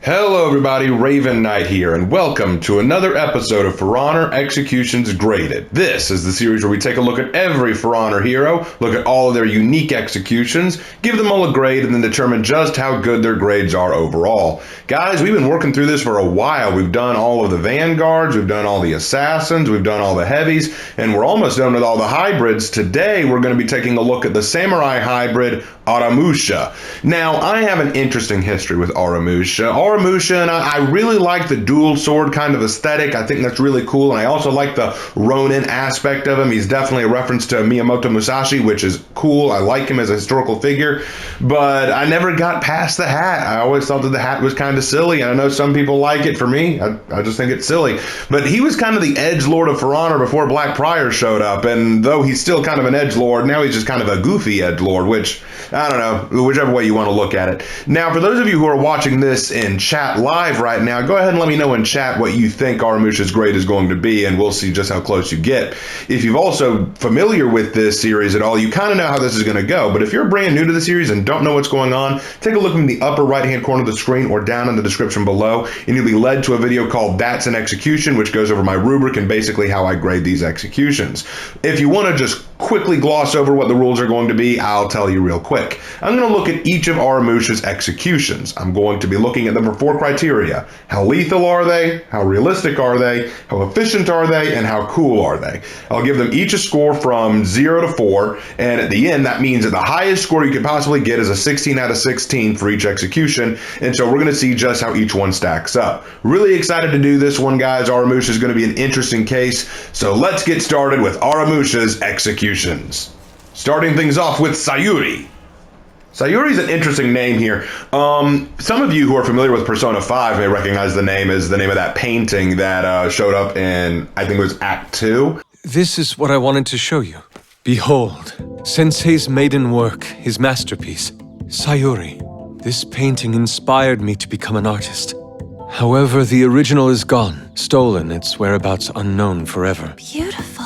Hello everybody, Raven Knight here, and welcome to another episode of For Honor Executions Graded. This is the series where we take a look at every For Honor hero, look at all of their unique executions, give them all a grade, and then determine just how good their grades are overall. Guys, we've been working through this for a while. We've done all of the vanguards, we've done all the assassins, we've done all the heavies, and we're almost done with all the hybrids. Today, we're going to be taking a look at the samurai hybrid, Aramusha. Now, I have an interesting history with Aramusha. Aramusha, and I really like the dual sword kind of aesthetic. I think that's really cool, and I also like the Ronin aspect of him. He's definitely a reference to Miyamoto Musashi, which is cool. I like him as a historical figure, but I never got past the hat. I always thought that the hat was kind of silly, and I know some people like it. For me, I just think it's silly. But he was kind of the edgelord of For Honor before Black Prior showed up, and though he's still kind of an edgelord, now he's just kind of a goofy edgelord, which, I don't know, whichever way you want to look at it. Now, for those of you who are watching this in chat live right now, go ahead and let me know in chat what you think Aramusha's grade is going to be, and we'll see just how close you get. If you've also familiar with this series at all, you kind of know how this is going to go, but if you're brand new to the series and don't know what's going on, take a look in the upper right-hand corner of the screen or down in the description below, and you'll be led to a video called That's an Execution, which goes over my rubric and basically how I grade these executions. If you want to just quickly gloss over what the rules are going to be, I'll tell you real quick. I'm going to look at each of Aramusha's executions. I'm going to be looking at them for 4 criteria. How lethal are they? How realistic are they? How efficient are they? And how cool are they? I'll give them each a score from 0 to 4, and at the end that means that the highest score you could possibly get is a 16 out of 16 for each execution, and so we're going to see just how each one stacks up. Really excited to do this one, guys. Aramusha is going to be an interesting case, so let's get started with Aramusha's executions. Starting things off with Sayuri. Sayuri's an interesting name here. Some of you who are familiar with Persona 5 may recognize the name as the name of that painting that showed up in, I think it was Act 2. This is what I wanted to show you. Behold, Sensei's maiden work, his masterpiece, Sayuri. This painting inspired me to become an artist. However, the original is gone, stolen, its whereabouts unknown forever. Beautiful.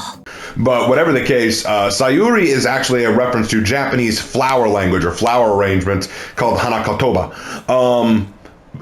But whatever the case, Sayuri is actually a reference to Japanese flower language or flower arrangements called Hanakotoba.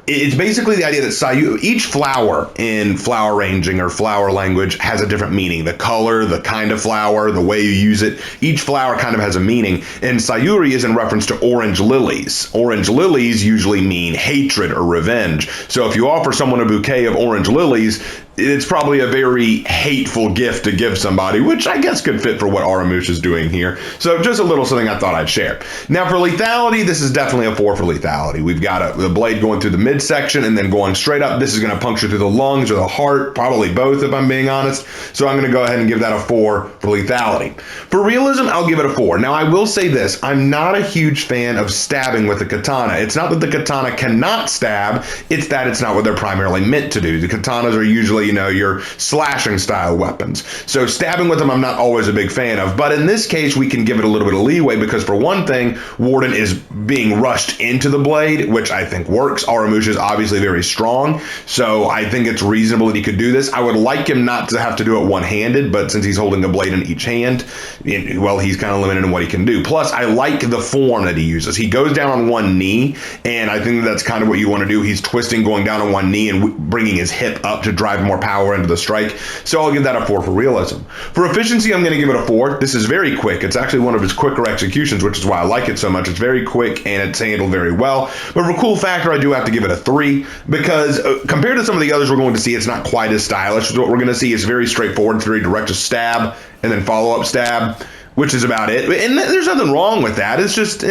It's basically the idea that each flower in flower arranging or flower language has a different meaning. The color, the kind of flower, the way you use it, each flower kind of has a meaning. And Sayuri is in reference to orange lilies. Orange lilies usually mean hatred or revenge. So if you offer someone a bouquet of orange lilies, it's probably a very hateful gift to give somebody, which I guess could fit for what Aramusha is doing here. So just a little something I thought I'd share. Now for lethality, this is definitely a 4 for lethality. We've got the blade going through the midsection and then going straight up. This is going to puncture through the lungs or the heart, probably both if I'm being honest. So I'm going to go ahead and give that a 4 for lethality. For realism, I'll give it a 4. Now I will say this, I'm not a huge fan of stabbing with the katana. It's not that the katana cannot stab, it's that it's not what they're primarily meant to do. The katanas are usually, your slashing style weapons. So stabbing with them, I'm not always a big fan of. But in this case, we can give it a little bit of leeway because for one thing, Warden is being rushed into the blade, which I think works. Aramusha is obviously very strong. So I think it's reasonable that he could do this. I would like him not to have to do it one-handed, but since he's holding a blade in each hand, well, he's kind of limited in what he can do. Plus, I like the form that he uses. He goes down on one knee, and I think that's kind of what you want to do. He's twisting, going down on one knee and bringing his hip up to drive more power into the strike. So I'll give that a 4 for realism. For efficiency, I'm going to give it a 4. This is very quick. It's actually one of his quicker executions, which is why I like it so much. It's very quick and it's handled very well. But for cool factor, I do have to give it a 3 because compared to some of the others we're going to see, it's not quite as stylish. What we're going to see is very straightforward. It's very direct, to stab and then follow-up stab, which is about it. And there's nothing wrong with that. It's just,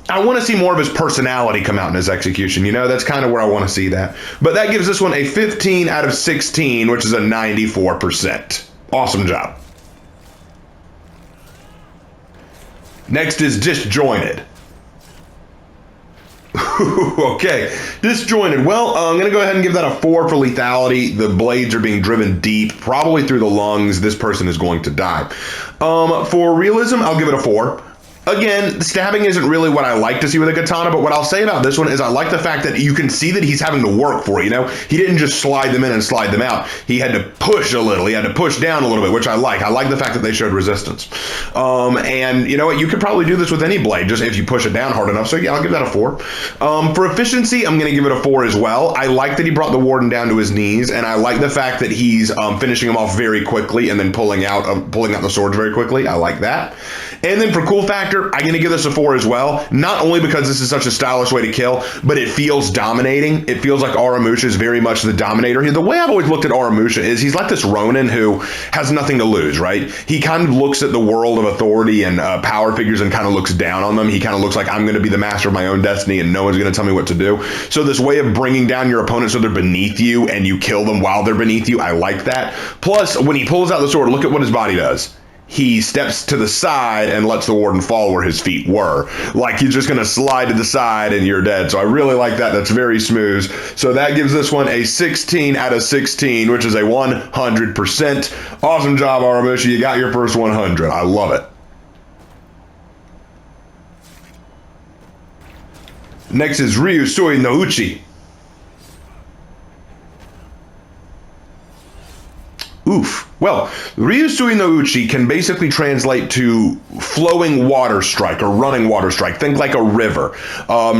I want to see more of his personality come out in his execution. That's kind of where I want to see that. But that gives this one a 15 out of 16, which is a 94%. Awesome job. Next is Disjointed. Okay, Disjointed. Well, I'm going to go ahead and give that a 4 for lethality. The blades are being driven deep, probably through the lungs. This person is going to die. For realism, I'll give it a 4. Again, stabbing isn't really what I like to see with a katana, but what I'll say about this one is I like the fact that you can see that he's having to work for it, you know? He didn't just slide them in and slide them out. He had to push a little. He had to push down a little bit, which I like. I like the fact that they showed resistance. And you know what? You could probably do this with any blade, just if you push it down hard enough. So yeah, I'll give that a 4. For efficiency, I'm going to give it a 4 as well. I like that he brought the warden down to his knees, and I like the fact that he's finishing him off very quickly and then pulling out the swords very quickly. I like that. And then for cool factor, I'm going to give this a 4 as well. Not only because this is such a stylish way to kill, but it feels dominating. It feels like Aramusha is very much the dominator here. The way I've always looked at Aramusha is he's like this Ronin who has nothing to lose, right? He kind of looks at the world of authority and power figures and kind of looks down on them. He kind of looks like, I'm going to be the master of my own destiny and no one's going to tell me what to do. So this way of bringing down your opponent so they're beneath you and you kill them while they're beneath you, I like that. Plus, when he pulls out the sword, look at what his body does. He steps to the side and lets the warden fall where his feet were. Like he's just going to slide to the side and you're dead. So I really like that. That's very smooth. So that gives this one a 16 out of 16, which is a 100%. Awesome job, Aramusha. You got your first 100. I love it. Next is Ryu Sui No Uchi. Oof. Well, Ryu Sui No Uchi can basically translate to flowing water strike or running water strike. Think like a river.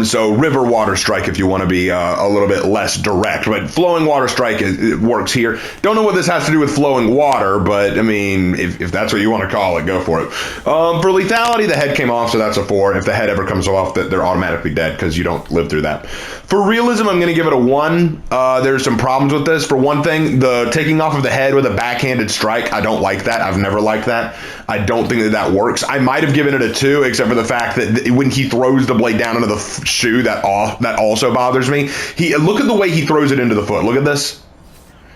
So river water strike if you want to be a little bit less direct. But flowing water strike, it works here. Don't know what this has to do with flowing water, but I mean, if that's what you want to call it, go for it. For lethality, the head came off, so that's a 4. If the head ever comes off, they're automatically dead because you don't live through that. For realism, I'm going to give it a 1. There's some problems with this. For one thing, the taking off of the head with a backhanded strike, I don't like that. I've never liked that. I don't think that works. I might have given it a 2, except for the fact that when he throws the blade down into the shoe, that also bothers me. Look at the way he throws it into the foot. Look at this.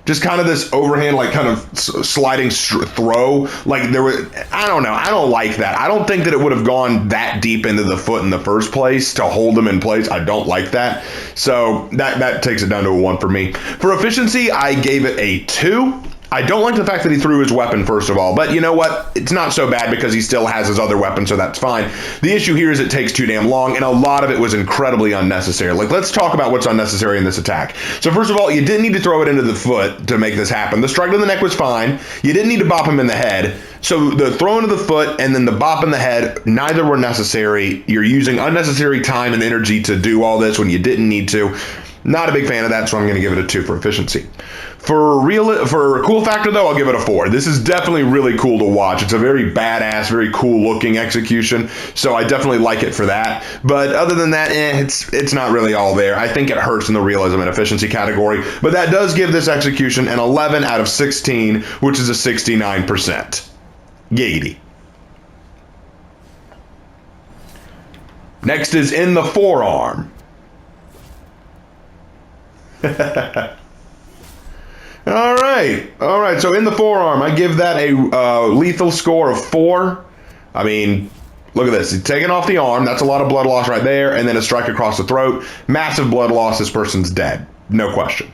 Just kind of this overhand, like kind of sliding throw. Like I don't know. I don't like that. I don't think that it would have gone that deep into the foot in the first place to hold him in place. I don't like that. So that takes it down to a 1 for me. For efficiency, I gave it a 2. I don't like the fact that he threw his weapon, first of all, but you know what? It's not so bad because he still has his other weapon, so that's fine. The issue here is it takes too damn long, and a lot of it was incredibly unnecessary. Like, let's talk about what's unnecessary in this attack. So first of all, you didn't need to throw it into the foot to make this happen. The strike to the neck was fine. You didn't need to bop him in the head. So the throw into the foot and then the bop in the head, neither were necessary. You're using unnecessary time and energy to do all this when you didn't need to. Not a big fan of that, so I'm going to give it a 2 for efficiency. For cool factor, though, I'll give it a 4. This is definitely really cool to watch. It's a very badass, very cool-looking execution, so I definitely like it for that. But other than that, it's not really all there. I think it hurts in the realism and efficiency category, but that does give this execution an 11 out of 16, which is a 69%. Giggity. Next is in the forearm. All right. So in the forearm, I give that a lethal score of 4. I mean, look at this. He's taking off the arm. That's a lot of blood loss right there. And then a strike across the throat. Massive blood loss. This person's dead. No question.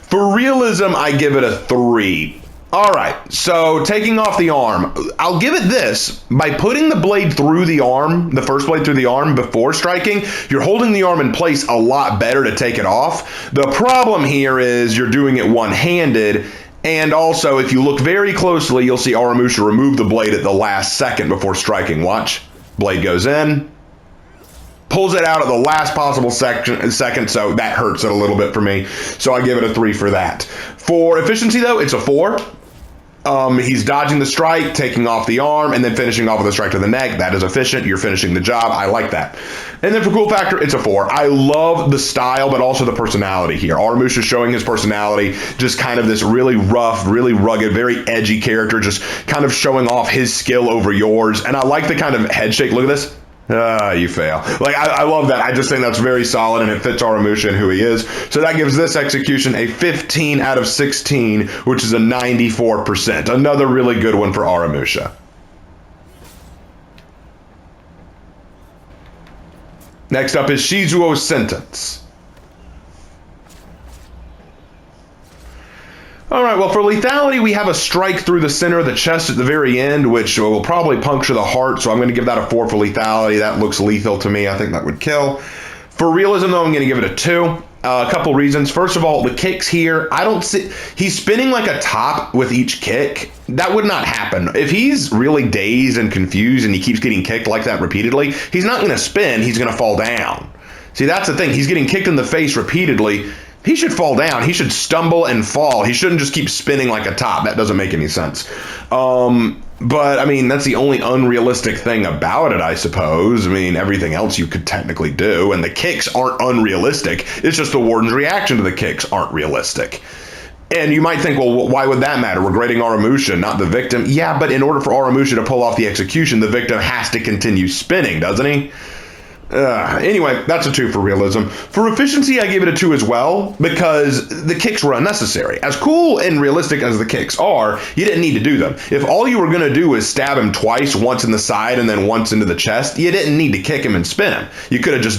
For realism, I give it a 3. All right, so taking off the arm, I'll give it this. By putting the blade through the arm, the first blade through the arm before striking, you're holding the arm in place a lot better to take it off. The problem here is you're doing it one-handed, and also if you look very closely, you'll see Aramusha remove the blade at the last second before striking. Watch, blade goes in, pulls it out at the last possible second, so that hurts it a little bit for me. So I give it a 3 for that. For efficiency, though, it's a 4. He's dodging the strike, taking off the arm, and then finishing off with a strike to the neck. That is efficient. You're finishing the job. I like that. And then for cool factor, it's a 4. I love the style, but also the personality here. Aramusha showing his personality, just kind of this really rough, really rugged, very edgy character, just kind of showing off his skill over yours. And I like the kind of head shake. Look at this. You fail. Like, I love that. I just think that's very solid, and it fits Aramusha and who he is. So that gives this execution a 15 out of 16, which is a 94%. Another really good one for Aramusha. Next up is Shizuo's sentence. All right, well, for lethality, we have a strike through the center of the chest at the very end, which will probably puncture the heart, so I'm going to give that a 4 for lethality. That looks lethal to me. I think that would kill. For realism, though, I'm going to give it a 2. A couple reasons. First of all, the kicks here, I don't see... He's spinning like a top with each kick. That would not happen. If he's really dazed and confused and he keeps getting kicked like that repeatedly, he's not going to spin, he's going to fall down. See, that's the thing. He's getting kicked in the face repeatedly. He should fall down. He should stumble and fall. He shouldn't just keep spinning like a top. That doesn't make any sense. But, I mean, that's the only unrealistic thing about it, I suppose. I mean, everything else you could technically do, and the kicks aren't unrealistic. It's just the warden's reaction to the kicks aren't realistic. And you might think, well, why would that matter? We're grading Aramusha, not the victim. Yeah, but in order for Aramusha to pull off the execution, the victim has to continue spinning, doesn't he? Anyway, that's a 2 for realism. For efficiency, I gave it a 2 as well, because the kicks were unnecessary. As cool and realistic as the kicks are, you didn't need to do them. If all you were going to do was stab him twice, once in the side and then once into the chest, you didn't need to kick him and spin him. You could have just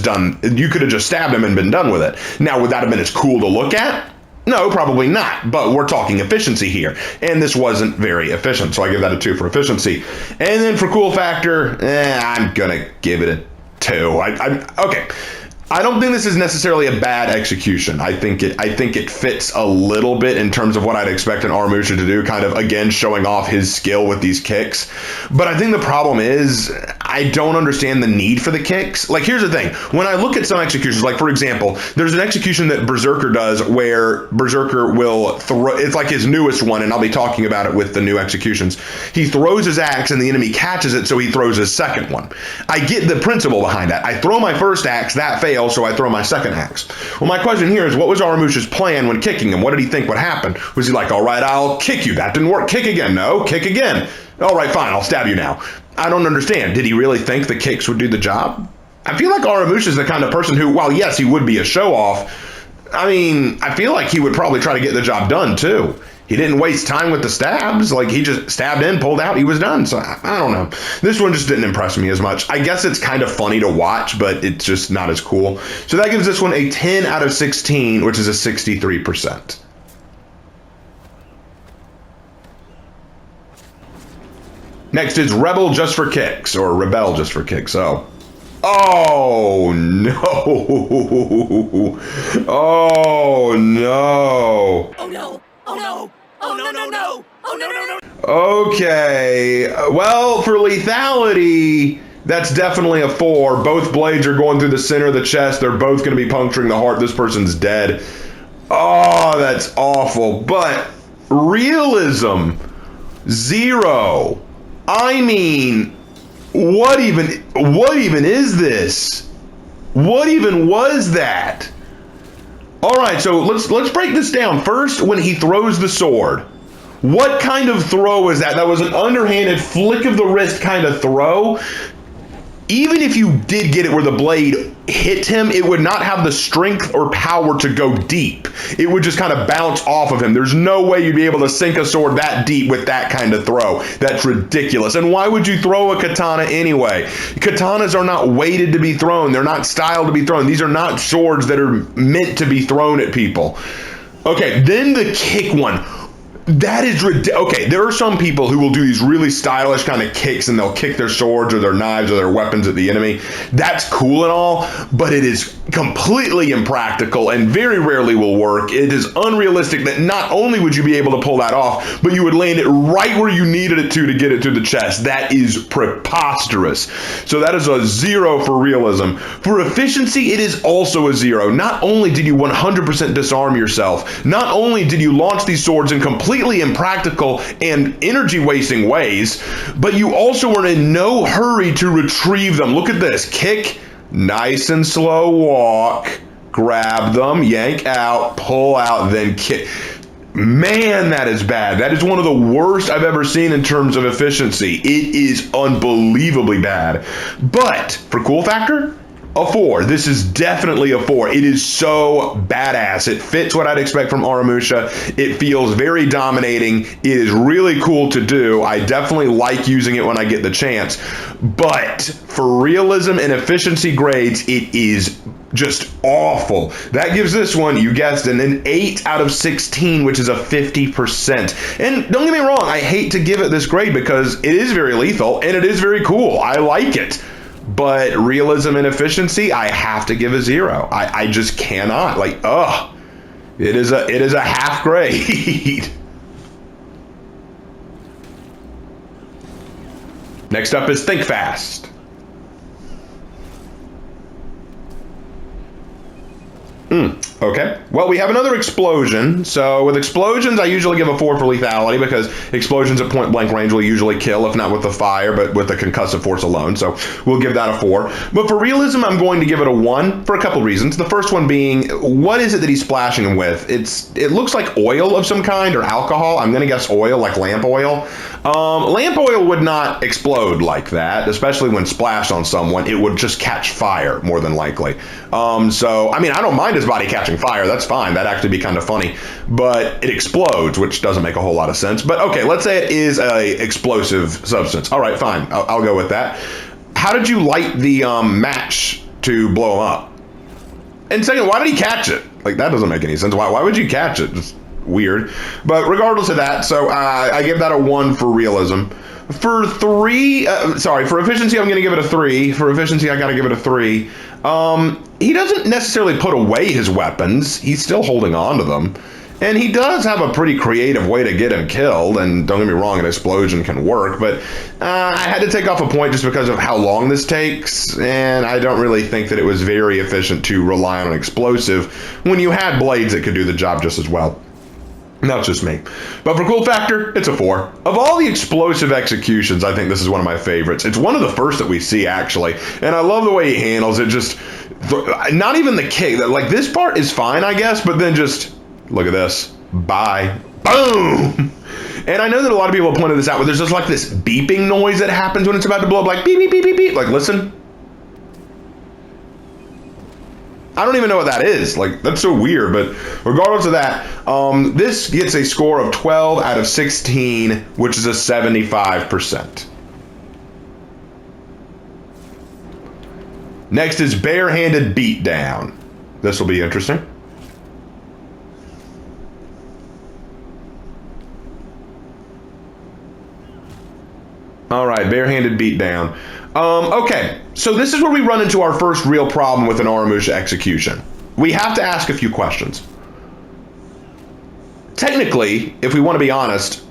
stabbed him and been done with it. Now, would that have been as cool to look at? No, probably not, but we're talking efficiency here, and this wasn't very efficient, so I give that a 2 for efficiency. And then for cool factor, I'm going to give it a 2. Okay. I don't think this is necessarily a bad execution. I think it fits a little bit in terms of what I'd expect an Aramusha to do, kind of, again, showing off his skill with these kicks. But I think the problem is I don't understand the need for the kicks. Like, here's the thing. When I look at some executions, like, for example, there's an execution that Berserker does where Berserker will throw, it's like his newest one, and I'll be talking about it with the new executions. He throws his axe and the enemy catches it, so he throws his second one. I get the principle behind that. I throw my first axe, that fails, so I throw my second axe. Well, my question here is, what was Aramusha's plan when kicking him? What did he think would happen? Was he like, all right, I'll kick you. That didn't work. Kick again. No, kick again. All right, fine, I'll stab you now. I don't understand. Did he really think the kicks would do the job? I feel like Aramusha's the kind of person who, while yes, he would be a show-off, I mean, I feel like he would probably try to get the job done, too. He didn't waste time with the stabs. Like, he just stabbed in, pulled out, he was done. So, I don't know. This one just didn't impress me as much. I guess it's kind of funny to watch, but it's just not as cool. So that gives this one a 10 out of 16, which is a 63%. Next is Rebel Just for Kicks, or Rebel Just for Kicks. Oh, no. Oh, no. Oh, no. Oh, no. Oh, no, no, no. Oh, no, no, no. Okay. Well, for lethality, that's definitely a 4. Both blades are going through the center of the chest. They're both going to be puncturing the heart. This person's dead. Oh, that's awful. But realism, 0. I mean, what even is this? What even was that? All right, so let's break this down. First, when he throws the sword, what kind of throw is that? That was an underhanded flick of the wrist kind of throw. Even if you did get it where the blade hit him, it would not have the strength or power to go deep. It would just kind of bounce off of him. There's no way you'd be able to sink a sword that deep with that kind of throw. That's ridiculous. And why would you throw a katana anyway? Katanas are not weighted to be thrown. They're not styled to be thrown. These are not swords that are meant to be thrown at people. Okay, then the kick one. That is ridiculous. Okay, there are some people who will do these really stylish kind of kicks and they'll kick their swords or their knives or their weapons at the enemy. That's cool and all, but it is completely impractical and very rarely will work. It is unrealistic that not only would you be able to pull that off, but you would land it right where you needed it to get it to the chest. That is preposterous. So that is a 0 for realism. For efficiency, it is also a 0. Not only did you 100% disarm yourself, not only did you launch these swords in completely impractical and energy-wasting ways, but you also were in no hurry to retrieve them. Look at this. Kick, nice and slow walk, grab them, yank out, pull out, then kick. Man, that is bad. That is one of the worst I've ever seen in terms of efficiency. It is unbelievably bad. But for cool factor, a 4. This is definitely a 4. It is so badass. It fits what I'd expect from Aramusha. It feels very dominating. It is really cool to do. I definitely like using it when I get the chance. But for realism and efficiency grades, it is Just awful. That gives this one, you guessed it, an 8 out of 16, which is a 50%. And don't get me wrong, I hate to give it this grade because it is very lethal and it is very cool. I like it. But realism and efficiency, I have to give a 0. I just cannot. Like, ugh. It is a half grade. Next up is Think Fast. Okay. Well, we have another explosion. So with explosions, I usually give a 4 for lethality because explosions at point blank range will usually kill, if not with the fire, but with the concussive force alone. So we'll give that a 4. But for realism, I'm going to give it a 1 for a couple of reasons. The first one being, what is it that he's splashing him with? It looks like oil of some kind or alcohol. I'm going to guess oil, like lamp oil. Lamp oil would not explode like that, especially when splashed on someone. It would just catch fire, more than likely. So, I mean, I don't mind his body catching fire. That's fine. That'd actually be kind of funny. But it explodes, which doesn't make a whole lot of sense. But okay, let's say it is a explosive substance. All right, fine. I'll go with that. How did you light the match to blow him up? And second, why did he catch it? Like, that doesn't make any sense. Why would you catch it? Just weird. But regardless of that, so I give that a 1 for realism. For efficiency, I'm going to give it a 3. For efficiency, I got to give it a 3. He doesn't necessarily put away his weapons. He's still holding on to them. And he does have a pretty creative way to get him killed. And don't get me wrong, an explosion can work. But I had to take off a point just because of how long this takes. And I don't really think that it was very efficient to rely on an explosive when you had blades that could do the job just as well. Not just me. But for cool factor, it's a 4. Of all the explosive executions, I think this is one of my favorites. It's one of the first that we see, actually. And I love the way he handles it. Just, not even the kick. Like, this part is fine, I guess, but then just, look at this. Bye. Boom! And I know that a lot of people have pointed this out, but there's just like this beeping noise that happens when it's about to blow up. Like, beep, beep, beep, beep, beep. Like, listen. I don't even know what that is. Like, that's so weird. But regardless of that, this gets a score of 12 out of 16, which is a 75%. Next is barehanded beatdown. This will be interesting. All right, barehanded beatdown. Okay, so this is where we run into our first real problem with an Aramusha execution. We have to ask a few questions. Technically, if we want to be honest,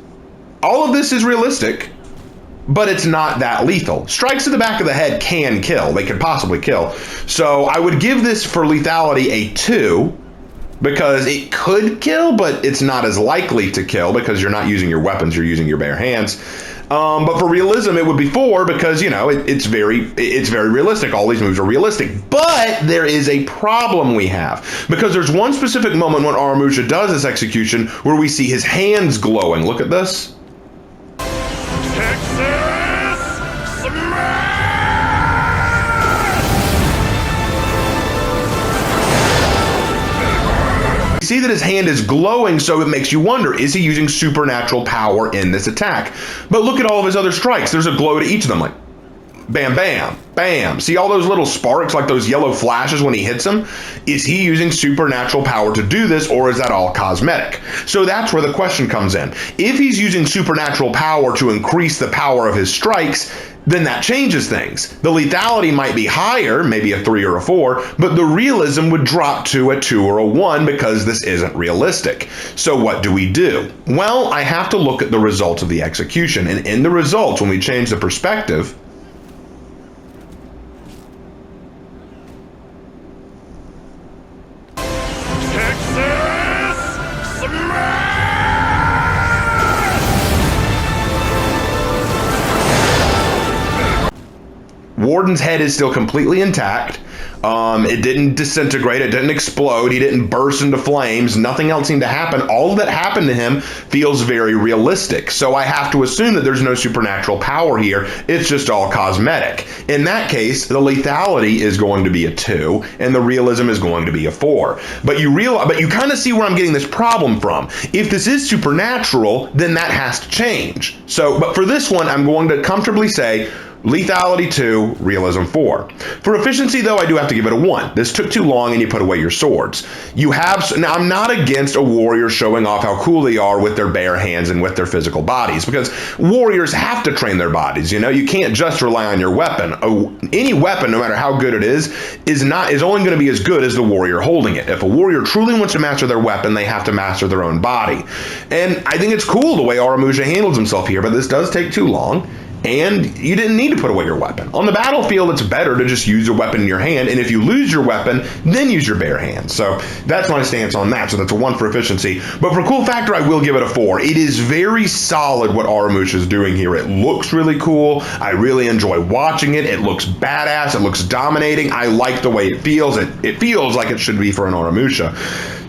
all of this is realistic, but it's not that lethal. Strikes to the back of the head can kill. They could possibly kill. So I would give this for lethality a 2, because it could kill, but it's not as likely to kill because you're not using your weapons, you're using your bare hands. But for realism, it would be 4 because, you know, it's very realistic. All these moves are realistic. But there is a problem we have because there's one specific moment when Aramusha does this execution where we see his hands glowing. Look at this. See that his hand is glowing, so it makes you wonder, is he using supernatural power in this attack? But look at all of his other strikes. There's a glow to each of them, like bam, bam, bam. See all those little sparks, like those yellow flashes when he hits them? Is he using supernatural power to do this, or is that all cosmetic? So that's where the question comes in. If he's using supernatural power to increase the power of his strikes, then that changes things. The lethality might be higher, maybe a 3 or a 4, but the realism would drop to a 2 or a 1 because this isn't realistic. So what do we do? Well, I have to look at the results of the execution, and in the results, when we change the perspective, Warden's head is still completely intact. It didn't disintegrate. It didn't explode. He didn't burst into flames. Nothing else seemed to happen. All that happened to him feels very realistic. So I have to assume that there's no supernatural power here. It's just all cosmetic. In that case, the lethality is going to be a 2, and the realism is going to be a 4. But you kind of see where I'm getting this problem from. If this is supernatural, then that has to change. So, but for this one, I'm going to comfortably say lethality 2, realism 4. For efficiency, though, I do have to give it a 1. This took too long and you put away your swords. Now, I'm not against a warrior showing off how cool they are with their bare hands and with their physical bodies, because warriors have to train their bodies. You know, you can't just rely on your weapon. Any weapon, no matter how good it is only going to be as good as the warrior holding it. If a warrior truly wants to master their weapon, they have to master their own body. And I think it's cool the way Aramusha handles himself here, but this does take too long. And you didn't need to put away your weapon. On the battlefield, it's better to just use your weapon in your hand, and if you lose your weapon, then use your bare hand. So that's my stance on that. So that's a 1 for efficiency. But for cool factor, I will give it a 4. It is very solid what Aramusha is doing here. It looks really cool. I really enjoy watching it. It looks badass. It looks dominating. I like the way it feels. It feels like it should be for an Aramusha.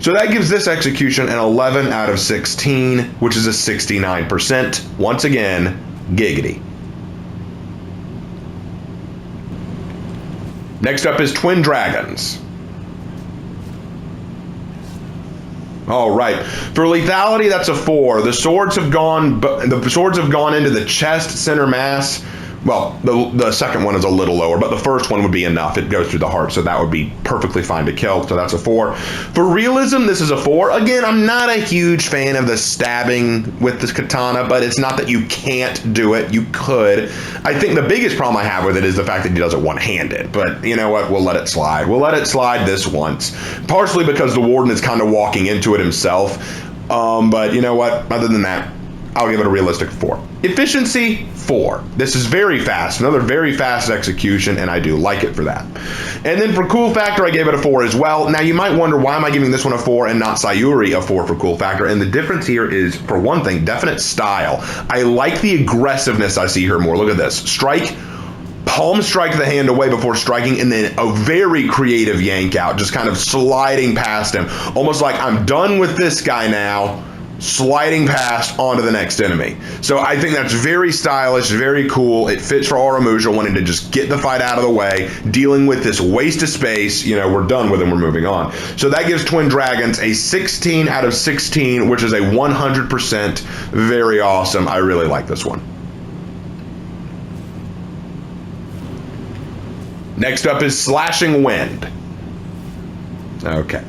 So that gives this execution an 11 out of 16, which is a 69%. Once again, giggity. Next up is Twin Dragons. All right, for lethality, that's a 4. The swords have gone into the chest, center mass. Well, the second one is a little lower, but the first one would be enough. It goes through the heart, so that would be perfectly fine to kill, so that's a 4. For realism, this is a 4. Again, I'm not a huge fan of the stabbing with this katana, but it's not that you can't do it. You could. I think the biggest problem I have with it is the fact that he does it one-handed, but you know what? We'll let it slide. We'll let it slide this once, partially because the warden is kind of walking into it himself, but you know what? Other than that, I'll give it a realistic 4. Efficiency, 4. This is very fast. Another very fast execution, and I do like it for that. And then for cool factor, I gave it a 4 as well. Now, you might wonder, why am I giving this one a 4 and not Sayuri a 4 for cool factor? And the difference here is, for one thing, definite style. I like the aggressiveness I see here more. Look at this. Strike, palm strike the hand away before striking, and then a very creative yank out, just kind of sliding past him. Almost like, I'm done with this guy now, sliding past onto the next enemy. So I think that's very stylish, very cool. It fits for Aramusha wanting to just get the fight out of the way, dealing with this waste of space. You know, we're done with him, we're moving on. So that gives Twin Dragons a 16 out of 16, which is a 100%. Very awesome. I really like this one. Next up is Slashing Wind. Okay.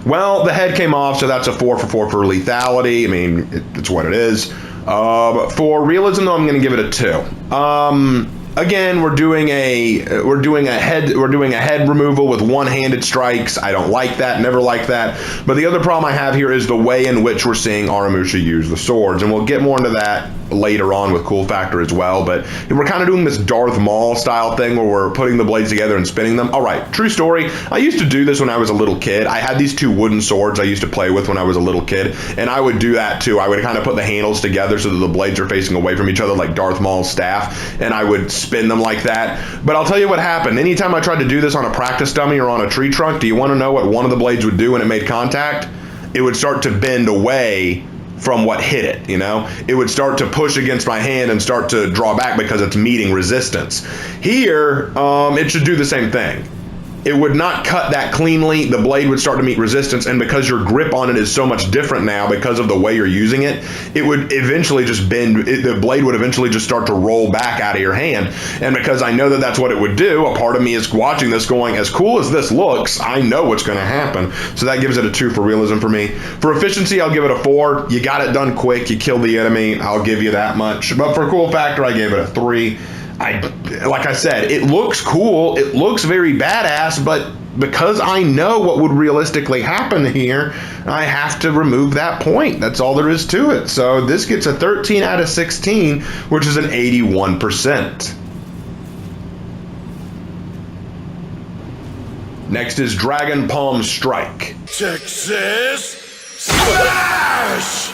Well, the head came off, so that's a 4 for lethality. I mean, it's what it is. For realism, though, I'm going to give it a 2. Again, we're doing a head removal with one-handed strikes. I don't like that, never like that. But the other problem I have here is the way in which we're seeing Aramusha use the swords, and we'll get more into that later on with cool factor as well. But we're kind of doing this Darth Maul style thing where we're putting the blades together and spinning them. All right, true story. I used to do this when I was a little kid. I had these 2 wooden swords I used to play with when I was a little kid, and I would do that too. I would kind of put the handles together so that the blades are facing away from each other like Darth Maul's staff, and I would spin them like that. But I'll tell you what happened. Anytime I tried to do this on a practice dummy or on a tree trunk, do you want to know what one of the blades would do when it made contact? It would start to bend away from what hit it, you know? It would start to push against my hand and start to draw back because it's meeting resistance. Here, it should do the same thing. It would not cut that cleanly. The blade would start to meet resistance, and because your grip on it is so much different now because of the way you're using it, it would eventually just bend. The blade would eventually just start to roll back out of your hand. And because I know that that's what it would do, a part of me is watching this going, as cool as this looks, I know what's going to happen. So that gives it a 2 for realism for me. For efficiency, I'll give it a 4. You got it done quick. You killed the enemy. I'll give you that much. But for cool factor, I gave it a 3. Like I said, it looks cool, it looks very badass, but because I know what would realistically happen here, I have to remove that point. That's all there is to it. So this gets a 13 out of 16, which is an 81%. Next is Dragon Palm Strike. Texas Slash!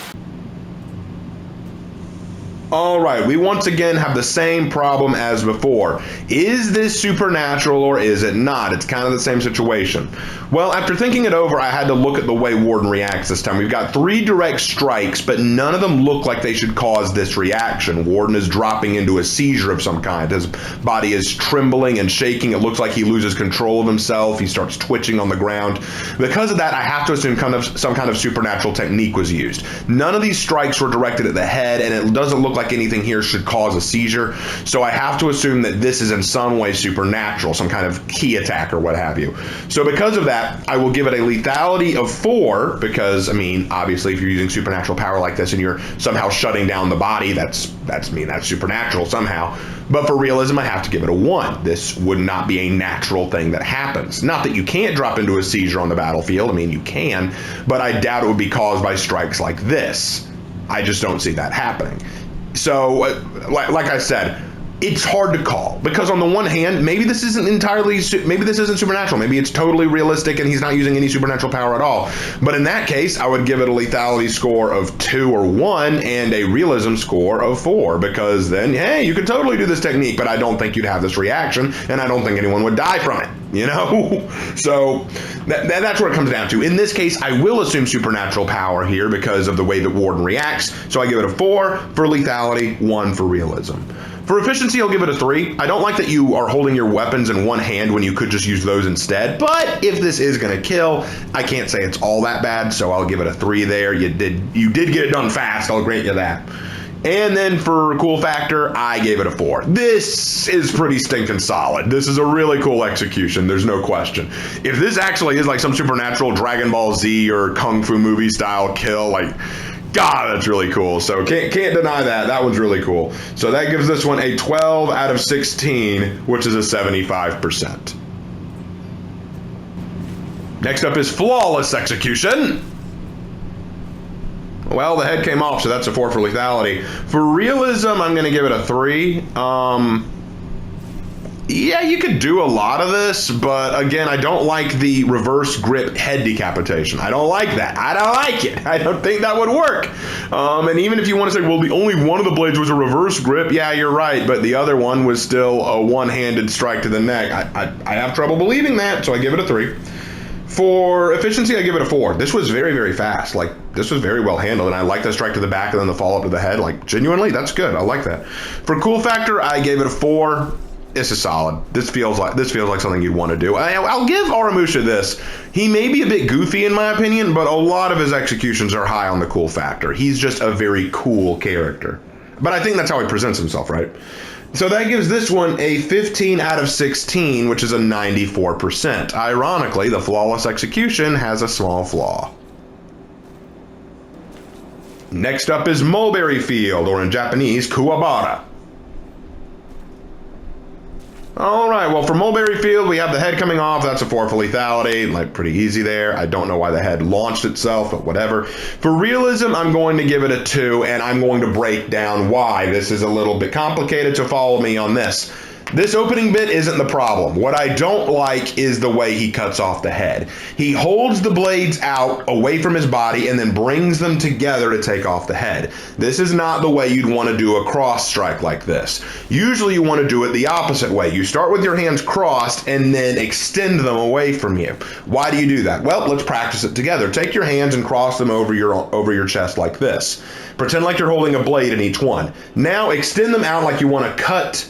All right, we once again have the same problem as before. Is this supernatural or is it not? It's kind of the same situation. Well, after thinking it over, I had to look at the way Warden reacts this time. We've got 3 direct strikes, but none of them look like they should cause this reaction. Warden is dropping into a seizure of some kind. His body is trembling and shaking. It looks like he loses control of himself. He starts twitching on the ground. Because of that, I have to assume some kind of supernatural technique was used. None of these strikes were directed at the head, and it doesn't look like like anything here should cause a seizure. So I have to assume that this is in some way supernatural, some kind of ki attack or what have you. So because of that, I will give it a lethality of 4 because, I mean, obviously if you're using supernatural power like this and you're somehow shutting down the body, that's supernatural somehow. But for realism, I have to give it a 1. This would not be a natural thing that happens. Not that you can't drop into a seizure on the battlefield. I mean, you can, but I doubt it would be caused by strikes like this. I just don't see that happening. So, like I said, it's hard to call because on the one hand, maybe this isn't supernatural. Maybe it's totally realistic and he's not using any supernatural power at all. But in that case, I would give it a lethality score of 2 or 1 and a realism score of 4 because then, hey, you could totally do this technique, but I don't think you'd have this reaction and I don't think anyone would die from it, you know? So that's what it comes down to. In this case, I will assume supernatural power here because of the way that Warden reacts. So I give it a 4 for lethality, 1 for realism. For efficiency, I'll give it a 3. I don't like that you are holding your weapons in one hand when you could just use those instead. But if this is going to kill, I can't say it's all that bad, so I'll give it a 3 there. You did get it done fast, I'll grant you that. And then for cool factor, I gave it a 4. This is pretty stinking solid. This is a really cool execution, there's no question. If this actually is like some supernatural Dragon Ball Z or Kung Fu movie style kill, like, God, that's really cool. So can't deny that. That one's really cool. So that gives this one a 12 out of 16, which is a 75%. Next up is flawless execution. Well, the head came off, so that's a 4 for lethality. For realism, I'm going to give it a 3. Yeah, you could do a lot of this, but again, I don't like the reverse grip head decapitation. I don't like that. I don't like it. I don't think that would work. And even if you want to say, well, the only one of the blades was a reverse grip, yeah, you're right, but the other one was still a one-handed strike to the neck. I have trouble believing that, so I give it a 3. For efficiency, I give it a 4. This was very, very fast. Like, this was very well handled, and I like the strike to the back and then the follow-up to the head. Like, genuinely, that's good. I like that. For cool factor, I gave it a 4. This is solid. This feels like something you'd want to do. I'll give Aramusha this. He may be a bit goofy in my opinion, but a lot of his executions are high on the cool factor. He's just a very cool character. But I think that's how he presents himself, right? So that gives this one a 15 out of 16, which is a 94%. Ironically, the flawless execution has a small flaw. Next up is Mulberry Field, or in Japanese, Kuwabara. All right, well, for Mulberry Field, we have the head coming off. That's a 4 for lethality, like pretty easy there. I don't know why the head launched itself, but whatever. For realism, I'm going to give it a 2, and I'm going to break down why. This is a little bit complicated, so follow me on this. This opening bit isn't the problem. What I don't like is the way he cuts off the head. He holds the blades out away from his body and then brings them together to take off the head. This is not the way you'd want to do a cross strike like this. Usually you want to do it the opposite way. You start with your hands crossed and then extend them away from you. Why do you do that? Well, let's practice it together. Take your hands and cross them over your chest like this. Pretend like you're holding a blade in each one. Now extend them out like you want to cut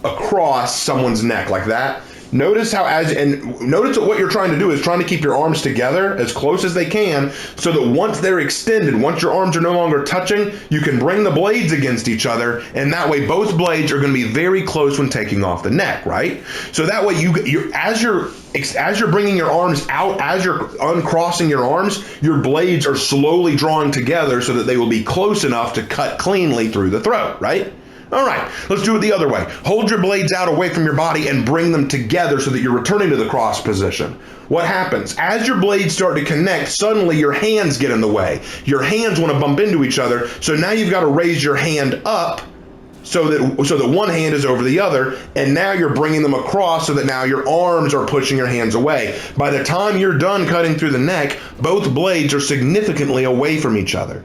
across someone's neck like that. Notice notice what you're trying to do is trying to keep your arms together as close as they can so that once they're extended, once your arms are no longer touching, you can bring the blades against each other, and that way both blades are going to be very close when taking off the neck, right? So that way as you're bringing your arms out, as you're uncrossing your arms, your blades are slowly drawing together so that they will be close enough to cut cleanly through the throat, right? All right, let's do it the other way. Hold your blades out away from your body and bring them together so that you're returning to the cross position. What happens? As your blades start to connect, suddenly your hands get in the way. Your hands want to bump into each other, so now you've got to raise your hand up so that one hand is over the other, and now you're bringing them across so that now your arms are pushing your hands away. By the time you're done cutting through the neck, both blades are significantly away from each other.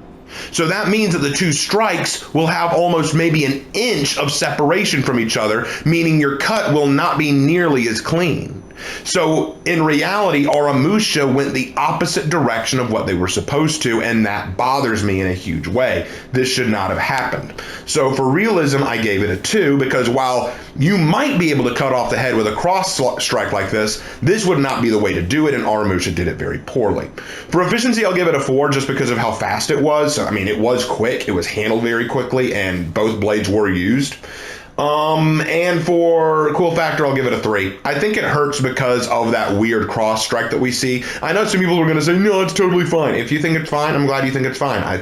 So that means that the two strikes will have almost maybe an inch of separation from each other, meaning your cut will not be nearly as clean. So in reality, Aramusha went the opposite direction of what they were supposed to, and that bothers me in a huge way. This should not have happened. So for realism, I gave it a 2, because while you might be able to cut off the head with a cross strike like this would not be the way to do it, and Aramusha did it very poorly. For efficiency, I'll give it a 4 just because of how fast it was. So, I mean, it was quick, it was handled very quickly, and both blades were used. And for cool factor, I'll give it a 3. I think it hurts because of that weird cross strike that we see. I know some people are going to say, no, it's totally fine. If you think it's fine, I'm glad you think it's fine. I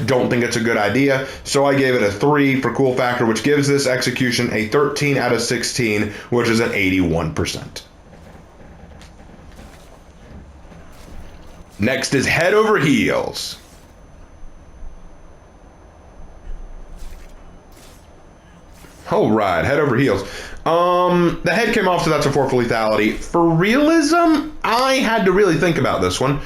don't think it's a good idea. So I gave it a 3 for cool factor, which gives this execution a 13 out of 16, which is an 81%. Next is head over heels. All right, head over heels. The head came off, so that's a 4 for lethality. For realism, I had to really think about this one.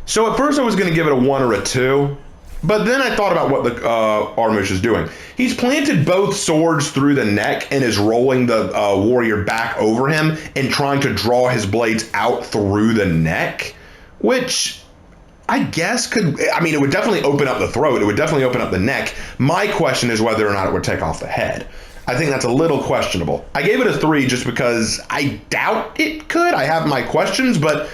So at first I was going to give it a 1 or a 2, but then I thought about what the Aramusha is doing. He's planted both swords through the neck and is rolling the warrior back over him and trying to draw his blades out through the neck, which I guess it would definitely open up the throat. It would definitely open up the neck. My question is whether or not it would take off the head. I think that's a little questionable. I gave it a 3 just because I doubt it could. I have my questions, but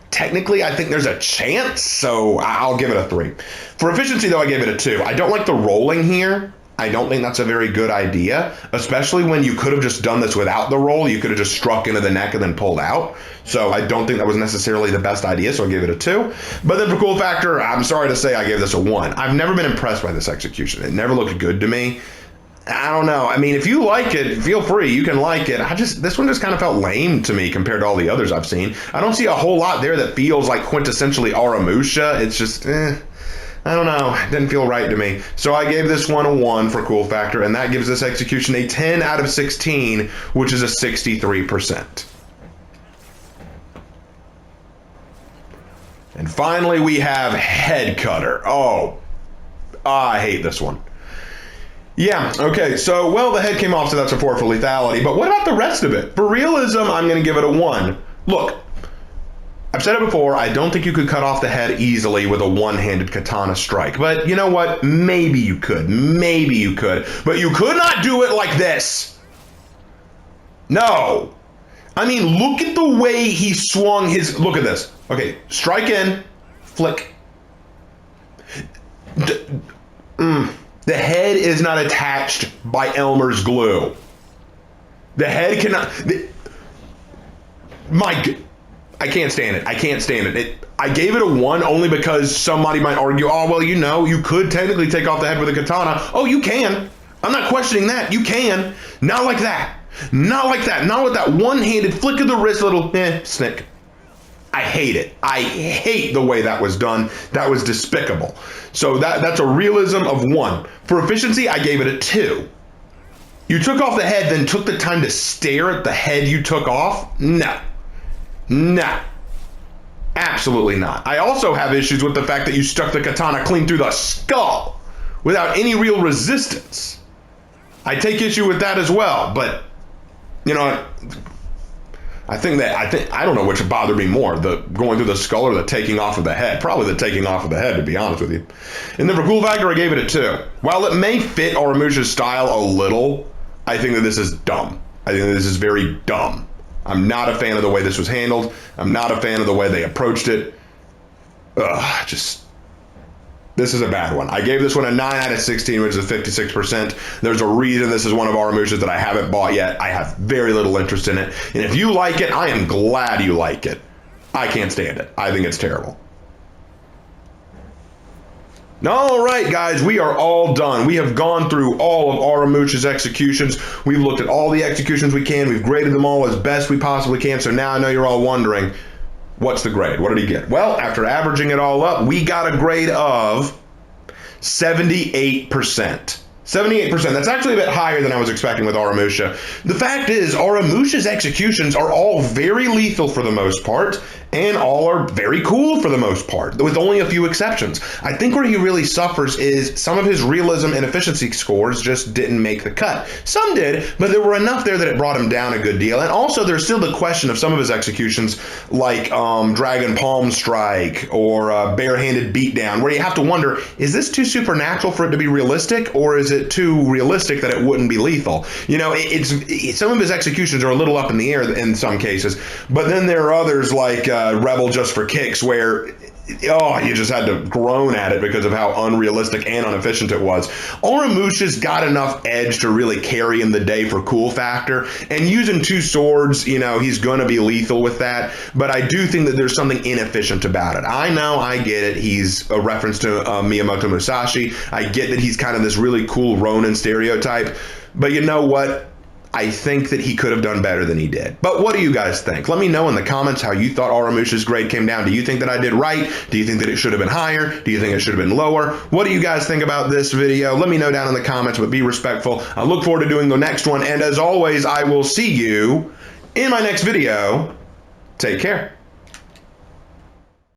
technically I think there's a chance, so I'll give it a 3. For efficiency, though, I gave it a 2. I don't like the rolling here. I don't think that's a very good idea, especially when you could have just done this without the roll. You could have just struck into the neck and then pulled out. So I don't think that was necessarily the best idea, so I gave it a 2. But then for cool factor, I'm sorry to say I gave this a 1. I've never been impressed by this execution. It never looked good to me. I don't know. I mean, if you like it, feel free. You can like it. This one just kind of felt lame to me compared to all the others I've seen. I don't see a whole lot there that feels like quintessentially Aramusha. It's just, I don't know. It didn't feel right to me. So I gave this one a 1 for cool factor, and that gives this execution a 10 out of 16, which is a 63%. And finally, we have head cutter. Oh, I hate this one. Yeah, okay, so, well, the head came off, so that's a 4 for lethality, but what about the rest of it? For realism, I'm going to give it a 1. Look, I've said it before, I don't think you could cut off the head easily with a one-handed katana strike, but you know what? Maybe you could, but you could not do it like this. No. I mean, look at the way he swung his, look at this. Okay, strike in, flick. The head is not attached by Elmer's glue. The head cannot. I can't stand it. I can't stand it. I gave it a 1 only because somebody might argue, oh, well, you could technically take off the head with a katana. Oh, you can. I'm not questioning that. You can. Not like that. Not like that. Not with that one-handed flick of the wrist, little snick. I hate it. I hate the way that was done. That was despicable. So that's a realism of 1. For efficiency, I gave it a 2. You took off the head, then took the time to stare at the head you took off? No. No. Absolutely not. I also have issues with the fact that you stuck the katana clean through the skull without any real resistance. I take issue with that as well, but you know, I don't know which bothered me more, the going through the skull or the taking off of the head. Probably the taking off of the head, to be honest with you. And then for cool factor, I gave it a 2. While it may fit Aramusha's style a little, I think that this is dumb. I think that this is very dumb. I'm not a fan of the way this was handled. I'm not a fan of the way they approached it. This is a bad one. I gave this one a 9 out of 16, which is 56%. There's a reason this is one of Aramusha's that I haven't bought yet. I have very little interest in it. And if you like it, I am glad you like it. I can't stand it. I think it's terrible. All right, guys, we are all done. We have gone through all of Aramusha's executions. We've looked at all the executions we can. We've graded them all as best we possibly can. So now I know you're all wondering, what's the grade? What did he get? Well, after averaging it all up, we got a grade of 78%. 78%. That's actually a bit higher than I was expecting with Aramusha. The fact is, Aramusha's executions are all very lethal for the most part, and all are very cool for the most part, with only a few exceptions. I think where he really suffers is some of his realism and efficiency scores just didn't make the cut. Some did, but there were enough there that it brought him down a good deal. And also there's still the question of some of his executions, like Dragon Palm Strike or Barehanded Beatdown, where you have to wonder, is this too supernatural for it to be realistic, or is it too realistic that it wouldn't be lethal? You know, some of his executions are a little up in the air in some cases, but then there are others like Rebel Just for Kicks, where you just had to groan at it because of how unrealistic and inefficient it was. Aramusha's got enough edge to really carry in the day for cool factor, and using two swords, you know, he's going to be lethal with that, but I do think that there's something inefficient about it. I know, I get it, he's a reference to Miyamoto Musashi. I get that he's kind of this really cool Ronin stereotype, but you know what? I think that he could have done better than he did. But what do you guys think? Let me know in the comments how you thought Aramusha's grade came down. Do you think that I did right? Do you think that it should have been higher? Do you think it should have been lower? What do you guys think about this video? Let me know down in the comments, but be respectful. I look forward to doing the next one. And as always, I will see you in my next video. Take care.